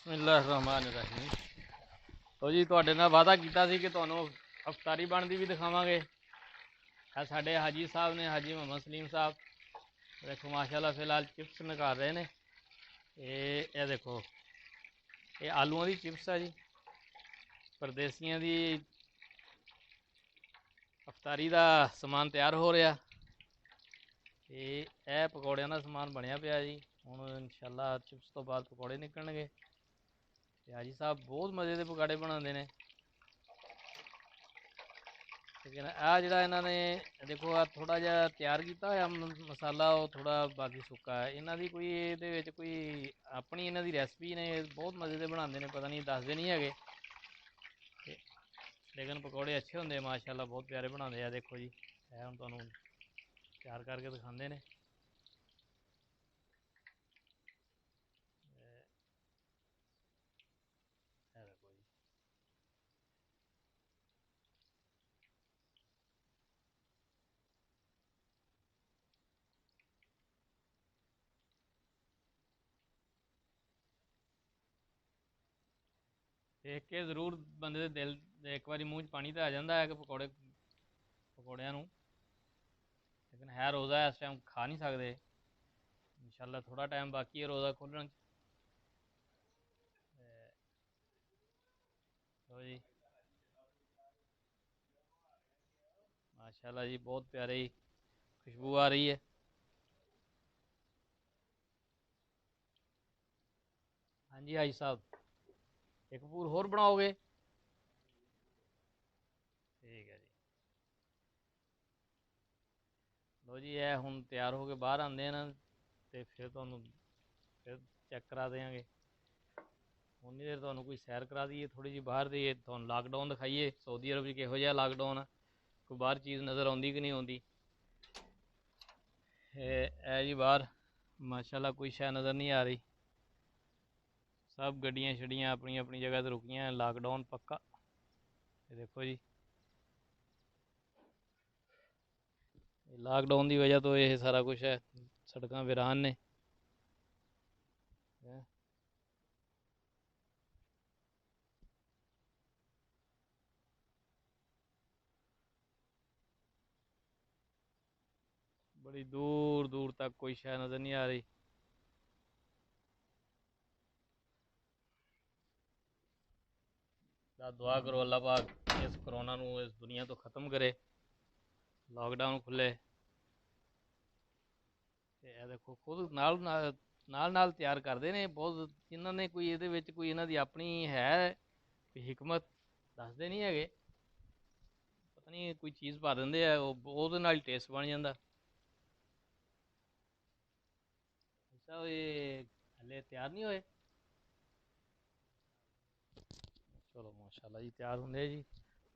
बिस्मिल्लाहिर्रहमानिर्रहीम। तो जी तुहाडे नाल वादा कीता सी कि तुहानूं अफतारी बनदी भी दिखावांगे। साडे हाजी साहब ने, हाजी मोहम्मद सलीम साहब, देखो माशाल्लाह फिलहाल चिप्स निकाल रहे ने। ये देखो, ये आलूआं दी चिप्स है जी, परदेसियां दी अफतारी दा समान तैयार हो रहा। ये पकौड़ियां दा समान बनया पिया जी। हुण इंशाअल्लाह चिप्स तो बाद पकौड़े निकलणगे। हाजी साहब बहुत मज़े के पकौड़े बनाते हैं। लेकिन आ जिहड़ा इन्हां ने देखो आ थोड़ा जिहा तैयार किया होया मसाला, वो थोड़ा बाकी सुक्का है। इन्हां दी कोई इहदे विच कोई अपनी इन्हां दी रैसपी ने, बहुत मज़े के बनाते हैं, पता नहीं दसदे नहीं है। लेकिन पकौड़े अच्छे होंगे माशाल्लाह, बहुत प्यारे बनाते हैं। देखो जी, है हुण तुहानूं तैयार करके दिखाते हैं। देखो जी, देख के जरूर बंदे दे दिल एक बारी मूँह च पानी तो आ जाता है कि पकौड़ियां नूं। लेकिन है रोज़ा है, इस टाइम खा नहीं सकते। इंशाल्लाह थोड़ा टाइम बाकी है रोज़ा खोलण। तो जी माशाल्लाह जी, बहुत प्यारी खुशबू आ रही है। हाँ जी हाजी साहब, एक पूर होर बनाओगे? ठीक है जी। लो जी, है हुण तैयार हो के बाहर आते हैं ना, तो फिर तुहानूं फिर चेक करा देंगे। उन्नी देर तुहानूं कोई सैर करा दईए थोड़ी जी बाहर दी, तुहानूं लॉकडाउन दिखाइए सऊदी अरब च किहो जिहा लॉकडाउन है, कोई बाहर चीज़ नज़र आउंदी कि नहीं आउंदी। है जी बाहर माशाल्लाह कोई शै नज़र नहीं आ रही। सब गड्डियां शड्डियां अपनी अपनी जगह ते रुकियां, लॉकडाउन पक्का। ये देखो जी, लॉकडाउन की वजह तो ये सारा कुछ है, सड़क वीरान ने। बड़ी दूर दूर तक कोई शय नज़र नहीं आ रही। दुआ करो अल्लाह पाक इस करोना नूं इस दुनिया तो ख़त्म करे, लॉकडाउन खुले। देखो खुद नाल तैयार करते हैं बहुत, इन्होंने कोई ये कोई इन्हों की अपनी है कोई हिकमत दसते नहीं है। पता नहीं कोई चीज़ पा देंगे वो टेस्ट बन जाता। अच्छा ये हले तैयार नहीं होए? चलो माशाल्लाह जी, तैयार होंगे जी,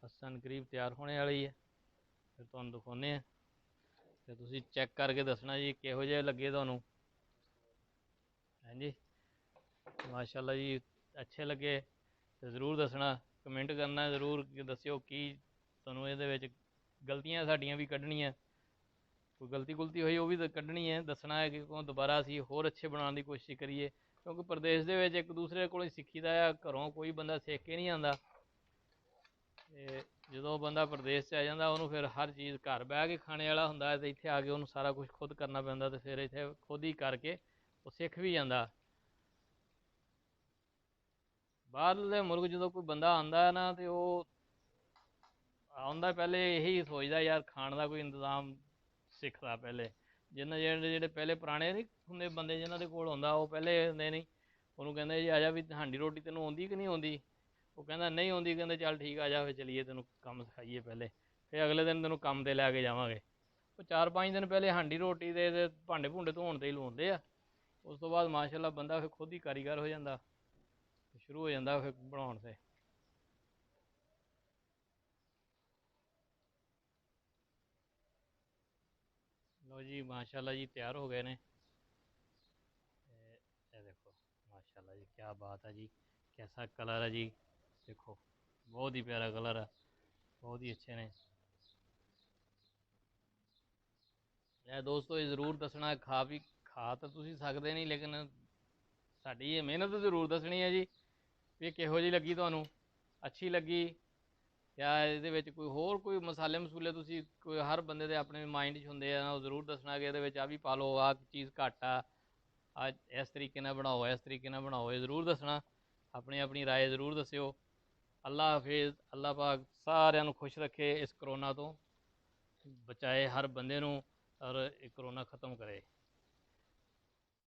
असन करीब तैयार होने वाली है। फिर तुहानूं दिखाने हैं, फिर तुसीं चैक करके दसना जी किहो जिहे लगे तुहानूं। हाँ जी, माशाल्लाह जी अच्छे लगे तो ज़रूर दसना, कमेंट करना ज़रूर कि दस्सिओ कि तुहानूं इहदे विच गलतियां साडियां भी कड्ढनियां, कोई गलती गुलती होई वो भी कड्ढनी है, दसना है कि दोबारा असीं होर अच्छे बनाउण दी कोशिश करिए। क्योंकि प्रदेश दे विच एक दूसरे कोलों सीखी दा है, घरों कोई बंदा सिੱਖ के नहीं आंदा। ਜਦੋਂ ਬੰਦਾ ਪ੍ਰਦੇਸ਼ 'ਚ ਆ ਜਾਂਦਾ ਉਹਨੂੰ ਫਿਰ ਹਰ ਚੀਜ਼ ਘਰ ਬਹਿ ਕੇ ਖਾਣੇ ਵਾਲਾ ਹੁੰਦਾ, ਅਤੇ ਇੱਥੇ ਆ ਕੇ ਉਹਨੂੰ ਸਾਰਾ ਕੁਛ ਖੁਦ ਕਰਨਾ ਪੈਂਦਾ, ਅਤੇ ਫਿਰ ਇੱਥੇ ਖੁਦ ਹੀ ਕਰਕੇ ਉਹ ਸਿੱਖ ਵੀ ਜਾਂਦਾ। ਬਾਹਰਲੇ ਮੁਲਕ ਜਦੋਂ ਕੋਈ ਬੰਦਾ ਆਉਂਦਾ ਹੈ ਨਾ, ਅਤੇ ਉਹ ਆਉਂਦਾ ਪਹਿਲੇ ਇਹੀ ਸੋਚਦਾ ਯਾਰ ਖਾਣ ਦਾ ਕੋਈ ਇੰਤਜ਼ਾਮ ਸਿੱਖਦਾ ਪਹਿਲੇ। ਜਿਹੜੇ ਪਹਿਲੇ ਪੁਰਾਣੇ ਨਹੀਂ ਹੁੰਦੇ ਬੰਦੇ ਜਿਹਨਾਂ ਦੇ ਕੋਲ ਆਉਂਦਾ, ਉਹ ਪਹਿਲੇ ਹੁੰਦੇ ਨਹੀਂ, ਉਹਨੂੰ ਕਹਿੰਦੇ ਜੀ ਆ ਜਾ ਵੀ ਹਾਂਡੀ ਰੋਟੀ ਤੈਨੂੰ ਆਉਂਦੀ ਕਿ ਨਹੀਂ ਆਉਂਦੀ। ਉਹ ਕਹਿੰਦਾ ਨਹੀਂ ਆਉਂਦੀ, ਕਹਿੰਦੇ ਚੱਲ ਠੀਕ ਆ ਜਾ ਫਿਰ ਚਲੀਏ ਤੈਨੂੰ ਕੰਮ ਸਿਖਾਈਏ ਪਹਿਲੇ, ਫਿਰ ਅਗਲੇ ਦਿਨ ਤੈਨੂੰ ਕੰਮ 'ਤੇ ਲੈ ਕੇ ਜਾਵਾਂਗੇ। ਉਹ 4-5 ਦਿਨ ਪਹਿਲੇ ਹਾਂਡੀ ਰੋਟੀ ਦੇ ਭਾਂਡੇ ਭੂੰਡੇ ਧੋਣ 'ਤੇ ਹੀ ਲਵਾਉਂਦੇ ਆ। ਉਸ ਤੋਂ ਬਾਅਦ ਮਾਸ਼ਾਅੱਲਾ ਬੰਦਾ ਫਿਰ ਖੁਦ ਹੀ ਕਾਰੀਗਰ ਹੋ ਜਾਂਦਾ, ਸ਼ੁਰੂ ਹੋ ਜਾਂਦਾ ਫਿਰ ਬਣਾਉਣ 'ਤੇ। ਲਓ ਜੀ ਮਾਸ਼ਾਅੱਲਾ ਜੀ ਤਿਆਰ ਹੋ ਗਏ ਨੇ। ਇਹ ਦੇਖੋ माशाल्लाह जी, क्या बात है जी, कैसा कलर है जी, देखो बहुत ही प्यारा कलर है, बहुत ही अच्छे ने। दोस्तों ये ज़रूर दसना, खा भी खा तो तुसीं सकदे नहीं, लेकिन ਸਾਡੀ ਇਹ ਮਿਹਨਤ ਜ਼ਰੂਰ ਦੱਸਣੀ ਹੈ ਜੀ ਵੀ ਕਿਹੋ ਜਿਹੀ ਲੱਗੀ ਤੁਹਾਨੂੰ, ਅੱਛੀ ਲੱਗੀ ਜਾਂ ਇਹਦੇ ਵਿੱਚ ਕੋਈ ਹੋਰ ਕੋਈ ਮਸਾਲੇ ਮਸੂਲੇ ਤੁਸੀਂ ਕੋਈ ਹਰ ਬੰਦੇ ਦੇ ਆਪਣੇ ਮਾਈਂਡ 'ਚ ਹੁੰਦੇ ਆ, ਉਹ ਜ਼ਰੂਰ ਦੱਸਣਾ ਕਿ ਇਹਦੇ ਵਿੱਚ ਆਹ ਵੀ ਪਾ ਲਓ, ਆਹ ਚੀਜ਼ ਘੱਟ ਆ, ਅੱਜ ਇਸ ਤਰੀਕੇ ਨਾਲ ਬਣਾਓ, ਇਸ ਤਰੀਕੇ ਨਾਲ ਬਣਾਓ, ਇਹ ਜ਼ਰੂਰ ਦੱਸਣਾ, ਆਪਣੀ ਆਪਣੀ ਰਾਏ ਜ਼ਰੂਰ ਦੱਸਿਓ। ਅੱਲਾ ਹਾਫਿਜ਼। ਅੱਲਾ ਪਾਕ ਸਾਰਿਆਂ ਨੂੰ ਖੁਸ਼ ਰੱਖੇ, ਇਸ ਕਰੋਨਾ ਤੋਂ ਬਚਾਏ ਹਰ ਬੰਦੇ ਨੂੰ, ਔਰ ਇਹ ਕਰੋਨਾ ख़त्म करे।